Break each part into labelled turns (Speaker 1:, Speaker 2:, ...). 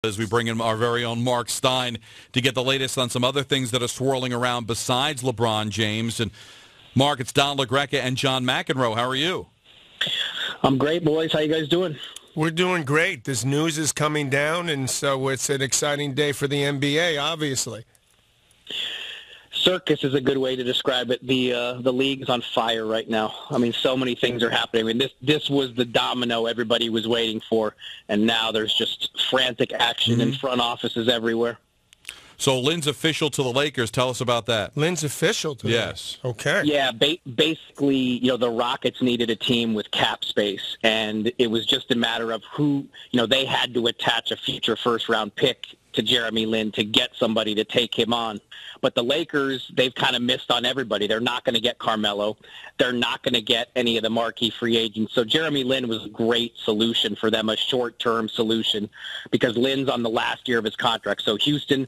Speaker 1: As we bring in our very own Marc Stein to get the latest on some other things that are swirling around besides LeBron James. And Mark, it's Don LaGreca and John McEnroe. How are you?
Speaker 2: I'm great, boys. How you guys doing?
Speaker 3: We're doing great. This news is coming down, and so it's an exciting day for the NBA, obviously.
Speaker 2: Circus is a good way to describe it. The league is on fire right now. I mean, so many things are happening. I mean, this was the domino everybody was waiting for, and now there's just frantic action in front offices everywhere.
Speaker 1: So Lin's official to the Lakers. Tell us about that.
Speaker 3: Lin's official to
Speaker 1: Yes.
Speaker 3: them. Okay.
Speaker 2: Yeah, basically, the Rockets needed a team with cap space, and it was just a matter of who, they had to attach a future first-round pick to Jeremy Lin to get somebody to take him on. But the Lakers, they've kind of missed on everybody. They're not going to get Carmelo. They're not going to get any of the marquee free agents. So Jeremy Lin was a great solution for them, a short-term solution, because Lin's on the last year of his contract. So Houston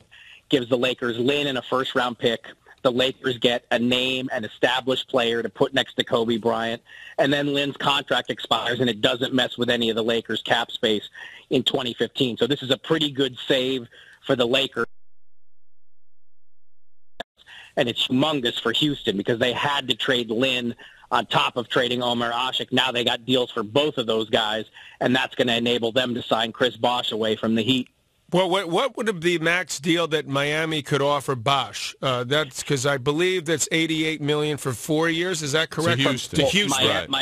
Speaker 2: gives the Lakers Lin and a first-round pick. The Lakers get a name, an established player to put next to Kobe Bryant, and then Lin's contract expires, and it doesn't mess with any of the Lakers' cap space in 2015. So this is a pretty good save for the Lakers, and it's humongous for Houston because they had to trade Lin on top of trading Omer Asik. Now they got deals for both of those guys, and that's going to enable them to sign Chris Bosh away from the Heat.
Speaker 3: Well, what would be the max deal that Miami could offer Bosh? That's because I believe that's $88 million for 4 years. Is that correct?
Speaker 1: To Houston.
Speaker 3: To Houston.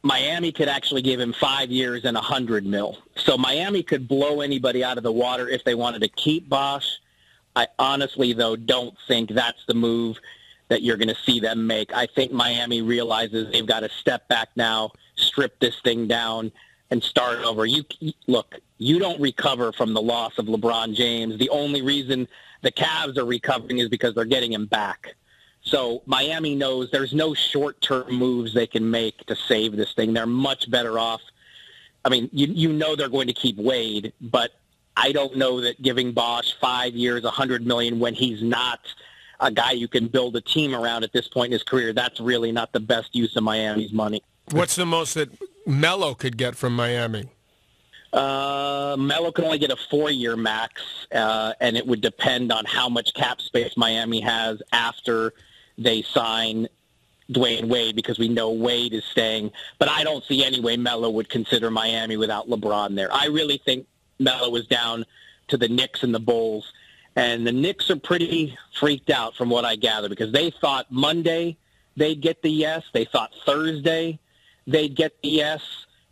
Speaker 2: Miami could actually give him 5 years and $100 million. So Miami could blow anybody out of the water if they wanted to keep Bosh. I honestly, though, don't think that's the move that you're going to see them make. I think Miami realizes they've got to step back now, strip this thing down, and start over. You don't recover from the loss of LeBron James. The only reason the Cavs are recovering is because they're getting him back. So Miami knows there's no short-term moves they can make to save this thing. They're much better off. I mean, you know they're going to keep Wade, but I don't know that giving Bosh 5 years, $100 million, when he's not a guy you can build a team around at this point in his career, that's really not the best use of Miami's money.
Speaker 3: What's the most that Melo could get from Miami?
Speaker 2: Melo can only get a 4-year max, and it would depend on how much cap space Miami has after they sign Dwayne Wade, because we know Wade is staying. But I don't see any way Melo would consider Miami without LeBron there. I really think Melo is down to the Knicks and the Bulls. And the Knicks are pretty freaked out from what I gather, because they thought Monday they'd get the yes. They thought Thursday they'd get the yes,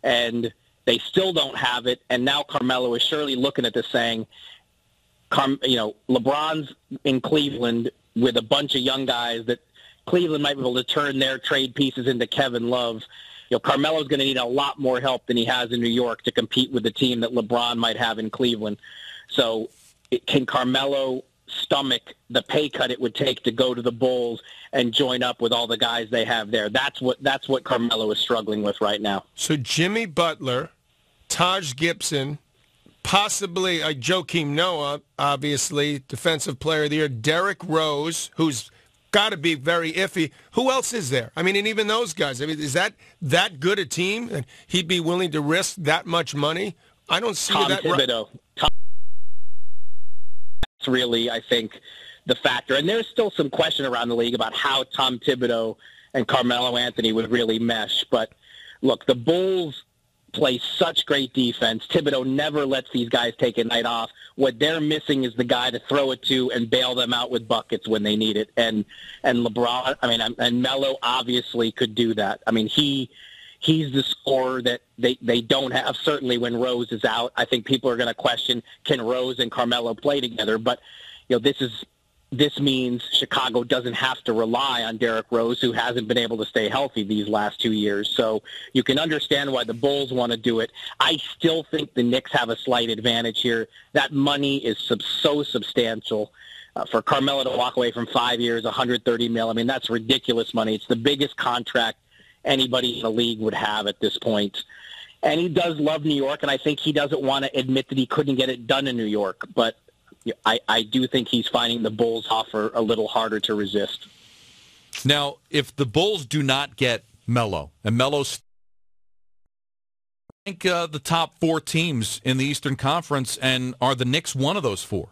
Speaker 2: and they still don't have it. And now Carmelo is surely looking at this saying, LeBron's in Cleveland with a bunch of young guys that Cleveland might be able to turn their trade pieces into Kevin Love. Carmelo's going to need a lot more help than he has in New York to compete with the team that LeBron might have in Cleveland. So can Carmelo stomach the pay cut it would take to go to the Bulls and join up with all the guys they have there? That's what Carmelo is struggling with right now.
Speaker 3: So Jimmy Butler, Taj Gibson, possibly Joakim Noah, obviously, Defensive Player of the Year, Derrick Rose, who's got to be very iffy. Who else is there? I mean, and even those guys. I mean, is that good a team? And he'd be willing to risk that much money? I don't see
Speaker 2: Tom
Speaker 3: that.
Speaker 2: Thibodeau. That's really, I think, the factor. And there's still some question around the league about how Tom Thibodeau and Carmelo Anthony would really mesh. But, look, the Bulls play such great defense. Thibodeau never lets these guys take a night off. What they're missing is the guy to throw it to and bail them out with buckets when they need it. And LeBron, and Melo obviously could do that. I mean, he's the scorer that they don't have. Certainly when Rose is out, I think people are going to question, can Rose and Carmelo play together? But this means Chicago doesn't have to rely on Derrick Rose, who hasn't been able to stay healthy these last 2 years. So you can understand why the Bulls want to do it. I still think the Knicks have a slight advantage here. That money is so substantial. For Carmelo to walk away from 5 years, $130 million, I mean, that's ridiculous money. It's the biggest contract anybody in the league would have at this point. And he does love New York, and I think he doesn't want to admit that he couldn't get it done in New York. But I do think he's finding the Bulls' offer a little harder to resist.
Speaker 1: Now, if the Bulls do not get Melo, and Melo's think the top 4 teams in the Eastern Conference, and are the Knicks one of those 4?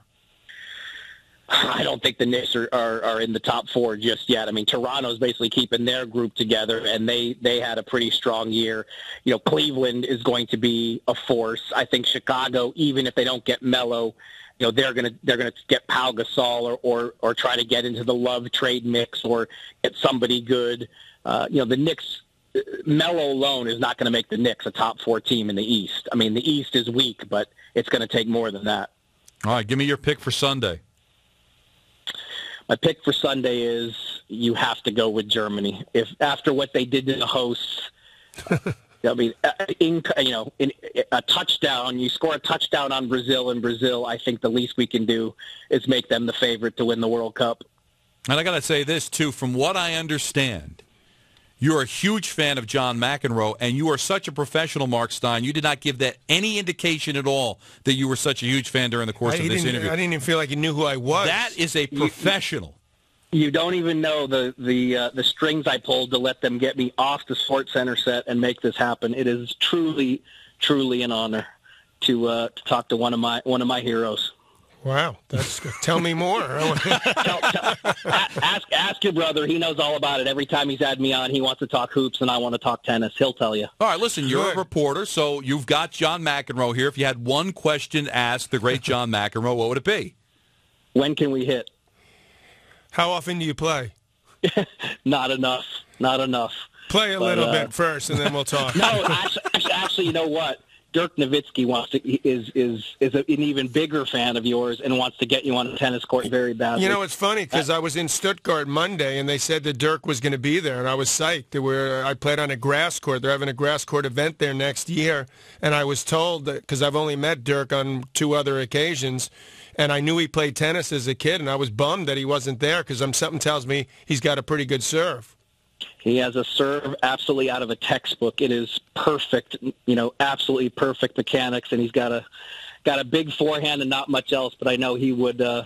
Speaker 2: I don't think the Knicks are in the top 4 just yet. I mean, Toronto's basically keeping their group together, and they had a pretty strong year. You know, Cleveland is going to be a force. I think Chicago, even if they don't get Melo, you know, they're gonna get Pau Gasol or try to get into the Love trade mix or get somebody good. You know, the Knicks, Melo alone is not going to make the Knicks a top 4 team in the East. I mean, the East is weak, but it's going to take more than that.
Speaker 1: All right, give me your pick for Sunday.
Speaker 2: My pick for Sunday is you have to go with Germany. If after what they did to the hosts, I mean, in a touchdown, you score a touchdown on Brazil in Brazil, I think the least we can do is make them the favorite to win the World Cup.
Speaker 1: And I got to say this, too. From what I understand, you're a huge fan of John McEnroe, and you are such a professional, Marc Stein. You did not give that any indication at all that you were such a huge fan during the course of this interview.
Speaker 3: I didn't even feel like you knew who I was.
Speaker 1: That is a professional.
Speaker 2: You don't even know the strings I pulled to let them get me off the SportsCenter set and make this happen. It is truly, truly an honor to talk to one of my heroes.
Speaker 3: Wow, that's good. Tell me more.
Speaker 2: Ask your brother. He knows all about it. Every time he's had me on, he wants to talk hoops, and I want to talk tennis. He'll tell you.
Speaker 1: All right, listen, you're a reporter, so you've got John McEnroe here. If you had one question to ask the great John McEnroe, what would it be?
Speaker 2: When can we hit?
Speaker 3: How often do you play?
Speaker 2: Not enough. Not enough.
Speaker 3: Play a little bit first, and then we'll talk.
Speaker 2: No, actually, you know what? Dirk Nowitzki is an even bigger fan of yours and wants to get you on the tennis court very badly.
Speaker 3: You know, it's funny because I was in Stuttgart Monday and they said that Dirk was going to be there, and I was psyched. I played on a grass court. They're having a grass court event there next year, and I was told that because I've only met Dirk on 2 other occasions, and I knew he played tennis as a kid, and I was bummed that he wasn't there because something tells me he's got a pretty good serve.
Speaker 2: He has a serve absolutely out of a textbook. It is perfect, absolutely perfect mechanics, and he's got a big forehand and not much else. But I know he would die.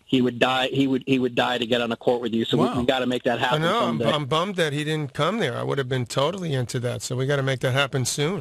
Speaker 2: He would die to get on a court with you. So we got to make that happen.
Speaker 3: I know.
Speaker 2: Someday.
Speaker 3: I'm bummed that he didn't come there. I would have been totally into that. So we got to make that happen soon.